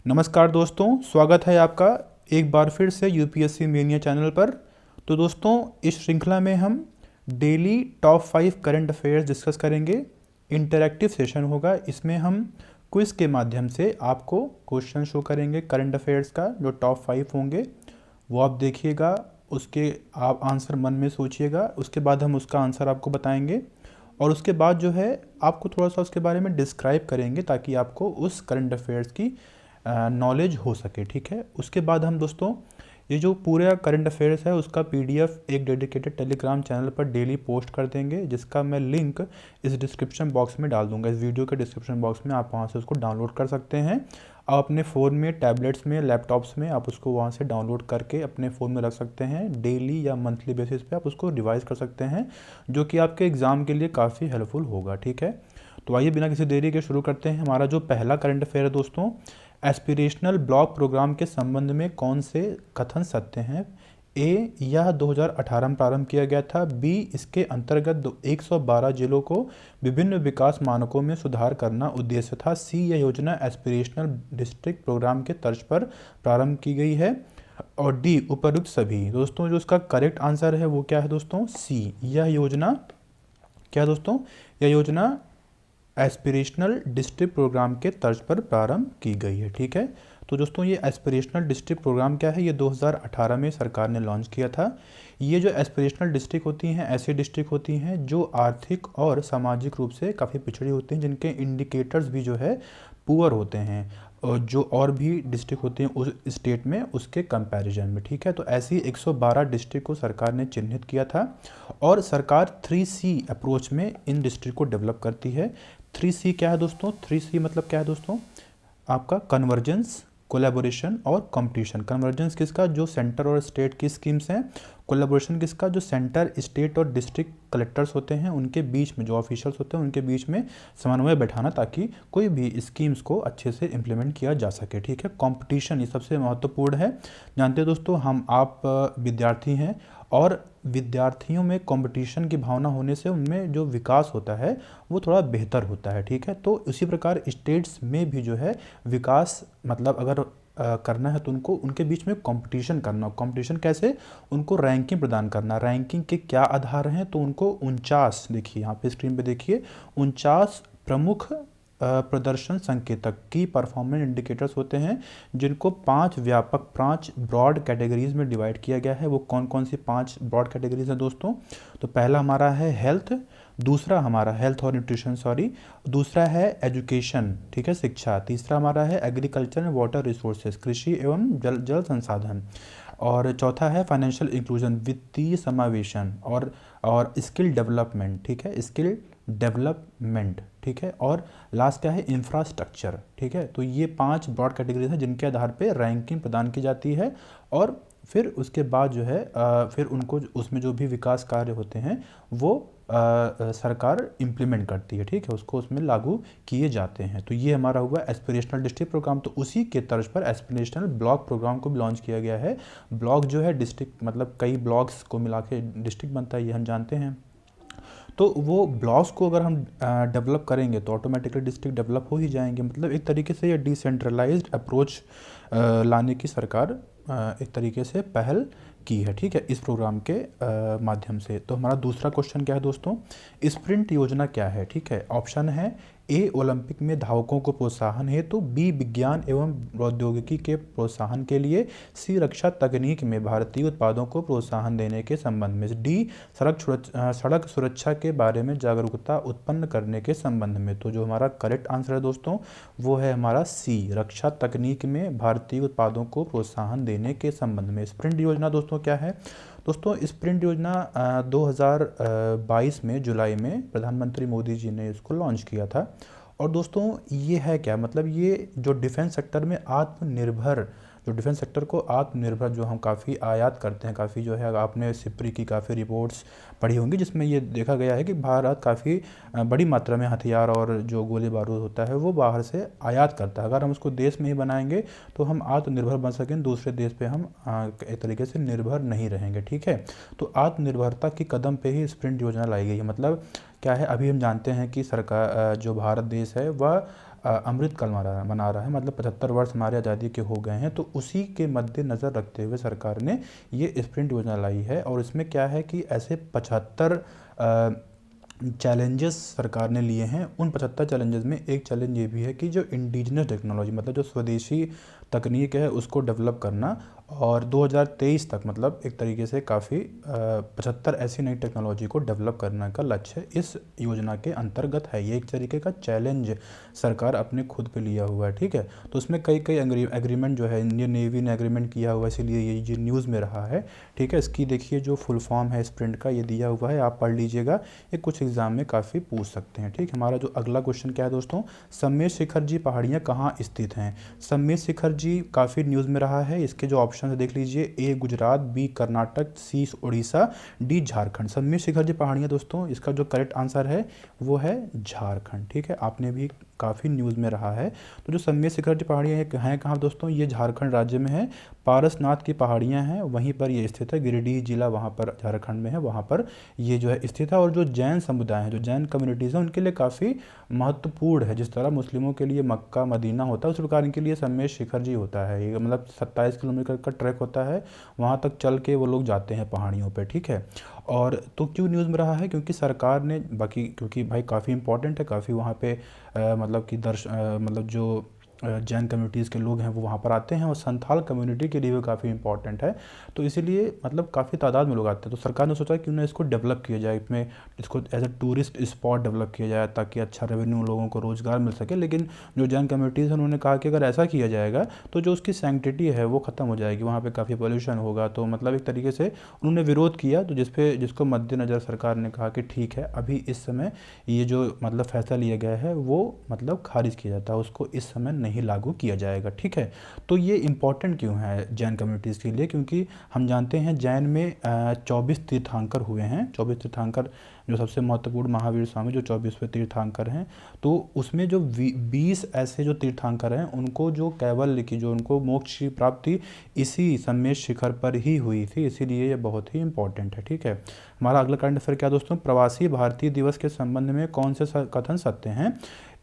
नमस्कार दोस्तों, स्वागत है आपका एक बार फिर से यूपीएससी मेनिया चैनल पर। तो दोस्तों, इस श्रृंखला में हम daily top 5 current affairs discuss करेंगे। इंटरैक्टिव सेशन होगा, इसमें हम क्विज़ के माध्यम से आपको क्वेश्चन शो करेंगे करंट अफेयर्स का। जो टॉप 5 होंगे वो आप देखिएगा, उसके आप आंसर मन में सोचिएगा, उसके बाद हम उसका आंसर आपको बताएंगे और उसके बाद जो है आपको थोड़ा सा उसके बारे में डिस्क्राइब करेंगे ताकि आपको उस करंट अफेयर्स की नॉलेज हो सके। ठीक है, उसके बाद हम दोस्तों ये जो पूरा करंट अफेयर्स है उसका पीडीएफ एक डेडिकेटेड टेलीग्राम चैनल पर डेली पोस्ट कर देंगे, जिसका मैं लिंक इस डिस्क्रिप्शन बॉक्स में डाल दूंगा। इस वीडियो के डिस्क्रिप्शन बॉक्स में आप वहां से उसको डाउनलोड कर सकते हैं। आप अपने फ़ोन में, टैबलेट्स में, लैपटॉप्स में आप उसको वहाँ से डाउनलोड करके अपने फ़ोन में रख सकते हैं। डेली या मंथली बेसिस पे आप उसको रिवाइज कर सकते हैं, जो कि आपके एग्ज़ाम के लिए काफ़ी हेल्पफुल होगा। ठीक है, तो आइए बिना किसी देरी के शुरू करते हैं। हमारा जो पहला करंट अफेयर है दोस्तों, एस्पिरेशनल ब्लॉक प्रोग्राम के संबंध में कौन से कथन सत्य हैं? ए, यह 2018 में प्रारंभ किया गया था। बी, इसके अंतर्गत 112 जिलों को विभिन्न विकास मानकों में सुधार करना उद्देश्य था। सी, यह योजना एस्पिरेशनल डिस्ट्रिक्ट प्रोग्राम के तर्ज पर प्रारंभ की गई है। और डी, उपयुक्त सभी। दोस्तों, जो इसका करेक्ट आंसर है वो क्या है दोस्तों? सी, यह योजना क्या है दोस्तों? यह योजना एस्पिरेशनल डिस्ट्रिक्ट प्रोग्राम के तर्ज पर प्रारंभ की गई है। ठीक है, तो दोस्तों ये एस्पिरेशनल डिस्ट्रिक्ट प्रोग्राम क्या है? ये 2018 में सरकार ने लॉन्च किया था। ये जो एस्पिरेशनल डिस्ट्रिक्ट होती हैं, ऐसी डिस्ट्रिक्ट होती हैं जो आर्थिक और सामाजिक रूप से काफ़ी पिछड़ी होती हैं, जिनके इंडिकेटर्स भी जो है पुअर होते हैं और जो और भी डिस्ट्रिक्ट होते हैं उस स्टेट में उसके कंपैरिजन में। ठीक है, तो ऐसी 112 डिस्ट्रिक्ट को सरकार ने चिन्हित किया था और सरकार 3C अप्रोच में इन डिस्ट्रिक्ट को डेवलप करती है। 3C क्या है दोस्तों? 3C मतलब क्या है दोस्तों? आपका कन्वर्जेंस, कोलैबोरेशन और कंपटीशन। कन्वर्जेंस किसका? जो सेंटर और स्टेट की स्कीम्स हैं। कोलैबोरेशन किसका? जो सेंटर, स्टेट और डिस्ट्रिक्ट कलेक्टर्स होते हैं उनके बीच में, जो ऑफिशियल्स होते हैं उनके बीच में समन्वय बैठाना ताकि कोई भी स्कीम्स को अच्छे से इम्प्लीमेंट किया जा सके। ठीक है, कंपटीशन ये सबसे महत्वपूर्ण है। जानते हैं दोस्तों, आप विद्यार्थी हैं और विद्यार्थियों में कंपटीशन की भावना होने से उनमें जो विकास होता है वो थोड़ा बेहतर होता है। ठीक है, तो इसी प्रकार स्टेट्स में भी जो है विकास मतलब अगर करना है तो उनको उनके बीच में कंपटीशन करना। कंपटीशन कैसे? उनको रैंकिंग प्रदान करना। रैंकिंग के क्या आधार हैं? तो उनको 49, देखिए यहाँ पे स्क्रीन पे देखिए, 49 प्रमुख प्रदर्शन संकेतक की परफॉर्मेंस इंडिकेटर्स होते हैं, जिनको 5 ब्रॉड कैटेगरीज में डिवाइड किया गया है। वो कौन कौन सी 5 ब्रॉड कैटेगरीज हैं दोस्तों? तो पहला हमारा है हेल्थ, दूसरा हमारा हेल्थ और न्यूट्रिशन सॉरी, दूसरा है एजुकेशन, ठीक है, शिक्षा, तीसरा हमारा है एग्रीकल्चर एंड वाटर रिसोर्सेज, कृषि एवं जल संसाधन, और चौथा है फाइनेंशियल इंक्लूजन, वित्तीय समावेशन, और स्किल डेवलपमेंट। ठीक है, स्किल डेवलपमेंट। ठीक है, और लास्ट क्या है? इंफ्रास्ट्रक्चर। ठीक है, तो ये 5 ब्रॉड कैटेगरीज हैं जिनके आधार पे रैंकिंग प्रदान की जाती है और फिर उसके बाद जो है फिर उनको उसमें जो भी विकास कार्य होते हैं वो सरकार इम्प्लीमेंट करती है। ठीक है, उसको उसमें लागू किए जाते हैं। तो ये हमारा हुआ एस्पिरेशनल डिस्ट्रिक्ट प्रोग्राम। तो उसी के तर्ज पर एस्पिरेशनल ब्लॉक प्रोग्राम को भी लॉन्च किया गया है। ब्लॉक जो है डिस्ट्रिक्ट मतलब कई ब्लॉक्स को मिला के डिस्ट्रिक्ट बनता है, ये हम जानते हैं। तो वो ब्लॉक्स को अगर हम डेवलप करेंगे तो ऑटोमेटिकली डिस्ट्रिक्ट डेवलप हो ही जाएंगे। मतलब एक तरीके से ये डिसेंट्रलाइज्ड अप्रोच लाने की सरकार एक तरीके से पहल की है। ठीक है, इस प्रोग्राम के माध्यम से। तो हमारा दूसरा क्वेश्चन क्या है दोस्तों? स्प्रिंट योजना क्या है? ठीक है, ऑप्शन है ए, ओलंपिक में धावकों को प्रोत्साहन हेतु, बी, विज्ञान एवं प्रौद्योगिकी के प्रोत्साहन के लिए, सी, रक्षा तकनीक में भारतीय उत्पादों को प्रोत्साहन देने के संबंध में, डी, सड़क सुरक्षा के बारे में जागरूकता उत्पन्न करने के संबंध में। तो जो हमारा करेक्ट आंसर है दोस्तों वो है हमारा सी, रक्षा तकनीक में भारतीय उत्पादों को प्रोत्साहन देने के संबंध में। स्प्रिंट योजना दोस्तों क्या है? दोस्तों स्प्रिंट योजना 2022 में जुलाई में प्रधानमंत्री मोदी जी ने इसको लॉन्च किया था। और दोस्तों ये है क्या? मतलब ये जो डिफेंस सेक्टर में आत्मनिर्भर, जो डिफेंस सेक्टर को आत्मनिर्भर, जो हम काफ़ी आयात करते हैं, काफ़ी जो है आपने सिप्री की काफ़ी रिपोर्ट्स पढ़ी होंगी जिसमें ये देखा गया है कि भारत काफ़ी बड़ी मात्रा में हथियार और जो गोली बारूद होता है वो बाहर से आयात करता है। अगर हम उसको देश में ही बनाएंगे तो हम आत्मनिर्भर बन सकें, दूसरे देश पे हम एक तरीके से निर्भर नहीं रहेंगे। ठीक है, तो आत्मनिर्भरता की कदम पे ही स्प्रिंट योजना लाई गई है। मतलब क्या है? अभी हम जानते हैं कि सरकार जो भारत देश है वह अमृतकाल मना रहा है, मतलब 75 वर्ष हमारे आज़ादी के हो गए हैं। तो उसी के मद्देनज़र रखते हुए सरकार ने ये स्प्रिंट योजना लाई है। और इसमें क्या है कि ऐसे 75 चैलेंजेस सरकार ने लिए हैं। उन 75 चैलेंजेस में एक चैलेंज ये भी है कि जो इंडिजिनस टेक्नोलॉजी, मतलब जो स्वदेशी तकनीक है, उसको डेवलप करना। और 2023 तक मतलब एक तरीके से काफ़ी 75 ऐसी नई टेक्नोलॉजी को डेवलप करने का लक्ष्य इस योजना के अंतर्गत है। ये एक तरीके का चैलेंज सरकार अपने खुद पे लिया हुआ है, ठीक है। तो उसमें कई एग्रीमेंट जो है इंडियन नेवी ने एग्रीमेंट किया हुआ है, इसीलिए ये न्यूज़ में रहा है, ठीक है। इसकी देखिए जो फुल फॉर्म है स्प्रिंट का, ये दिया हुआ है, आप पढ़ लीजिएगा, ये कुछ एग्जाम में काफ़ी पूछ सकते हैं, ठीक है। हमारा जो अगला क्वेश्चन क्या है दोस्तों, सम्मेत शिखर जी पहाड़ियाँ कहाँ स्थित हैं। सम्मेत शिखर जी काफ़ी न्यूज़ में रहा है। इसके जो ऑप्शन है देख लीजिए, ए गुजरात, बी कर्नाटक, सी उड़ीसा, डी झारखंड। सम्मेत शिखर जी पहाड़ियाँ दोस्तों, इसका जो करेक्ट आंसर है वो है झारखंड, ठीक है। आपने भी काफ़ी न्यूज़ में रहा है। तो जो सम्मेत शिखर जी पहाड़ियाँ हैं कहाँ दोस्तों, ये झारखंड राज्य में है। पारसनाथ की पहाड़ियाँ हैं, वहीं पर ये स्थित है। गिरिडीह जिला वहाँ पर झारखंड में है, वहाँ पर ये जो है स्थित है। और जो जैन समुदाय हैं, जो जैन कम्युनिटीज़ हैं, उनके लिए काफ़ी महत्वपूर्ण है। जिस तरह मुस्लिमों के लिए मक्का मदीना होता है, उस प्रकार इनके लिए सम्मेत शिखर जी होता है। ये मतलब 27 किलोमीटर का ट्रैक होता है, वहाँ तक चल के वो लोग जाते हैं पहाड़ियों पे, ठीक है। और तो क्यों न्यूज़ में रहा है, क्योंकि सरकार ने बाकी, क्योंकि भाई काफ़ी इंपॉर्टेंट है, काफ़ी वहाँ पे मतलब कि मतलब जो जैन कम्युनिटीज़ के लोग हैं वो वहाँ पर आते हैं, और संथाल कम्युनिटी के लिए भी काफ़ी इंपॉर्टेंट है। तो इसीलिए मतलब काफ़ी तादाद में लोग आते हैं। तो सरकार ने सोचा कि उन्हें इसको डेवलप किया जाए, इसमें इसको as a tourist spot develop किया जाए, ताकि अच्छा रेवेन्यू लोगों को रोज़गार मिल सके। लेकिन जो जैन कम्युनिटीज़ हैं उन्होंने कहा कि अगर ऐसा किया जाएगा तो जो उसकी सैंक्टिटी है वो ख़त्म हो जाएगी, वहाँ पर काफ़ी पोल्यूशन होगा। तो मतलब एक तरीके से उन्होंने विरोध किया, तो जिसको मद्देनज़र सरकार ने कहा कि ठीक है, अभी इस समय ये जो मतलब फैसला लिया गया है वो मतलब खारिज किया जाता है, उसको इस समय नहीं लागू किया जाएगा, ठीक है। तो ये इम्पॉर्टेंट क्यों है जैन कम्युनिटीज़ के लिए, क्योंकि हम जानते हैं जैन में 24 तीर्थंकर हुए हैं। 24 तीर्थंकर जो सबसे महत्वपूर्ण महावीर स्वामी जो 24वें तीर्थंकर हैं, तो उसमें जो 20 ऐसे जो तीर्थंकर हैं उनको जो कैवल्य की, जो उनको मोक्ष की प्राप्ति इसी सम्मेत शिखर पर ही हुई थी, इसीलिए ये बहुत ही इंपॉर्टेंट है, ठीक है। हमारा अगला करंट अफेयर क्या दोस्तों, प्रवासी भारतीय दिवस के संबंध में कौन से कथन सत्य हैं।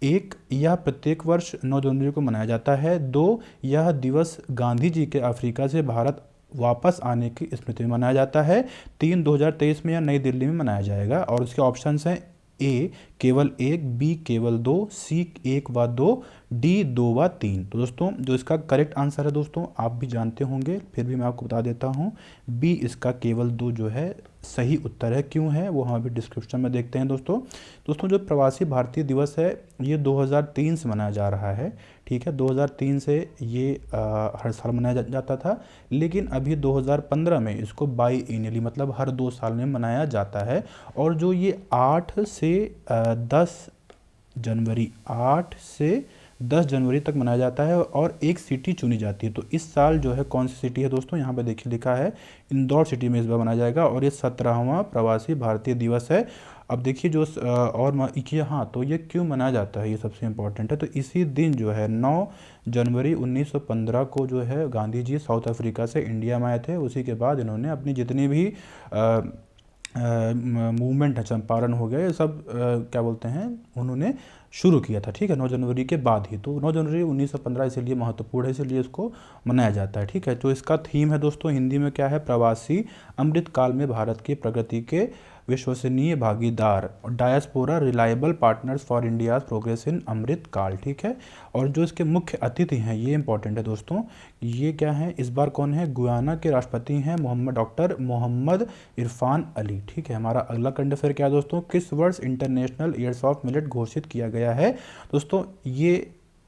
एक, यह प्रत्येक वर्ष 9 जनवरी को मनाया जाता है। 2, यह दिवस गांधी जी के अफ्रीका से भारत वापस आने की स्मृति में मनाया जाता है। 3, 2023 में या नई दिल्ली में मनाया जाएगा। और उसके ऑप्शंस हैं, ए केवल 1, बी केवल 2, सी 1 व 2, डी 2 व 3। तो दोस्तों जो इसका करेक्ट आंसर है दोस्तों, आप भी जानते होंगे, फिर भी मैं आपको बता देता हूँ, बी इसका केवल 2 जो है सही उत्तर है। क्यों है वो हम अभी डिस्क्रिप्शन में देखते हैं दोस्तों जो प्रवासी भारतीय दिवस है ये 2003 से मनाया जा रहा है, ठीक है। 2003 से ये हर साल मनाया जाता था, लेकिन अभी 2015 में इसको बाई एनुअली मतलब हर 2 साल में मनाया जाता है। और जो ये 8 से 10 जनवरी तक मनाया जाता है, और एक सिटी चुनी जाती है। तो इस साल जो है कौन सी सिटी है दोस्तों, यहाँ पे देखिए लिखा है इंदौर सिटी में इस बार मनाया जाएगा, और ये 17वां प्रवासी भारतीय दिवस है। अब देखिए जो हाँ, तो ये क्यों मनाया जाता है, ये सबसे इम्पोर्टेंट है। तो इसी दिन जो है 9 जनवरी 1915 को जो है गांधी जी साउथ अफ्रीका से इंडिया में आए थे। उसी के बाद इन्होंने अपनी जितनी भी मूवमेंट है, चंपारण हो गया, ये सब क्या बोलते हैं, उन्होंने शुरू किया था, ठीक है, 9 जनवरी के बाद ही। तो 9 जनवरी 1915 इसीलिए महत्वपूर्ण है, इसीलिए इसको मनाया जाता है, ठीक है। तो इसका थीम है दोस्तों हिंदी में क्या है, प्रवासी अमृतकाल में भारत की प्रगति के विश्वसनीय भागीदार, diaspora reliable partners for India's progress in Amritkaal, ठीक है। और जो इसके मुख्य अतिथि हैं ये इंपॉर्टेंट है दोस्तों, ये क्या है, इस बार कौन है, गुयाना के राष्ट्रपति हैं डॉक्टर मोहम्मद इरफान अली, ठीक है। हमारा अगला करंट अफेयर क्या है दोस्तों, किस वर्ष इंटरनेशनल ईयर्स ऑफ मिलेट घोषित किया गया है। दोस्तों ये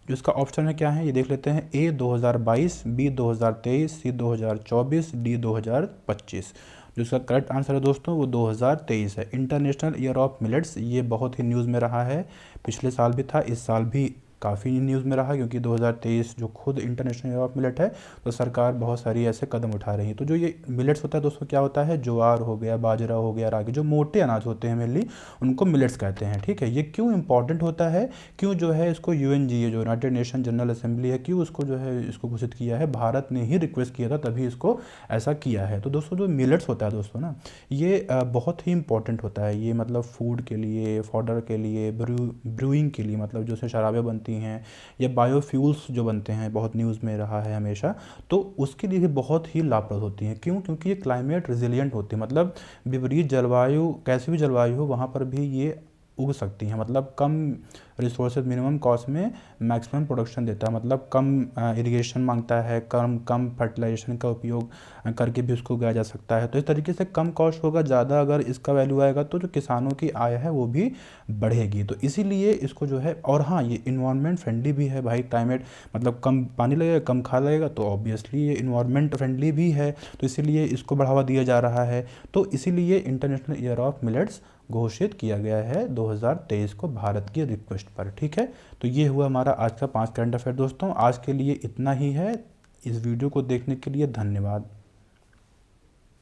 जो इसका ऑप्शन है क्या है, ये देख लेते हैं, ए 2022, बी 2023, सी 2024, डी 2025। जो इसका करेक्ट आंसर है दोस्तों वो 2023 है। इंटरनेशनल ईयर ऑफ मिलेट्स ये बहुत ही न्यूज़ में रहा है, पिछले साल भी था, इस साल भी काफ़ी न्यूज़ में रहा, क्योंकि 2023 जो खुद इंटरनेशनल ईयर ऑफ मिलेट है, तो सरकार बहुत सारी ऐसे कदम उठा रही है। तो जो ये मिलेट्स होता है दोस्तों, क्या होता है, ज्वार हो गया, बाजरा हो गया, रागी, जो मोटे अनाज होते हैं मेनली, उनको मिलेट्स कहते हैं, ठीक है। ये क्यों इंपॉर्टेंट होता है, क्यों जो है इसको UNGA जो यूनाइटेड नेशन जनरल असेंबली है, क्यों उसको जो है इसको घोषित किया है, भारत ने ही रिक्वेस्ट किया था, तभी इसको ऐसा किया है। तो दोस्तों जो मिलेट्स होता है दोस्तों ना, ये बहुत ही इंपॉर्टेंट होता है। ये मतलब फूड के लिए, फॉडर के लिए, ब्रूइंग के लिए, मतलब जो से शराबें बनती होती हैं, या बायोफ्यूल्स जो बनते हैं, बहुत न्यूज़ में रहा है हमेशा, तो उसके लिए भी बहुत ही लाभप्रद होती हैं। क्यों? क्योंकि ये क्लाइमेट रिजिलियंट होती है, मतलब विपरीत जलवायु, कैसी भी जलवायु हो वहाँ पर भी ये उग सकती हैं। मतलब कम रिसोर्सेज, मिनिमम कॉस्ट में मैक्सिमम प्रोडक्शन देता है, मतलब कम इरिगेशन मांगता है, कम फर्टिलाइजेशन का उपयोग करके भी उसको उगाया जा सकता है। तो इस तरीके से कम कॉस्ट होगा, ज़्यादा अगर इसका वैल्यू आएगा तो जो किसानों की आय है वो भी बढ़ेगी। तो इसीलिए इसको जो है, और हाँ ये इन्वायरमेंट फ्रेंडली भी है भाई। क्लाइमेट मतलब कम पानी लगेगा, कम खाद लगेगा, तो ऑब्वियसली ये इन्वायरमेंट फ्रेंडली भी है, तो इसीलिए इसको बढ़ावा दिया जा रहा है। तो इसीलिए इंटरनेशनल ईयर ऑफ मिलेट्स घोषित किया गया है 2023 को भारत की रिक्वेस्ट पर। ठीक है, तो ये हुआ हमारा आज का 5 करंट अफेयर। दोस्तों आज के लिए इतना ही है। इस वीडियो को देखने के लिए धन्यवाद।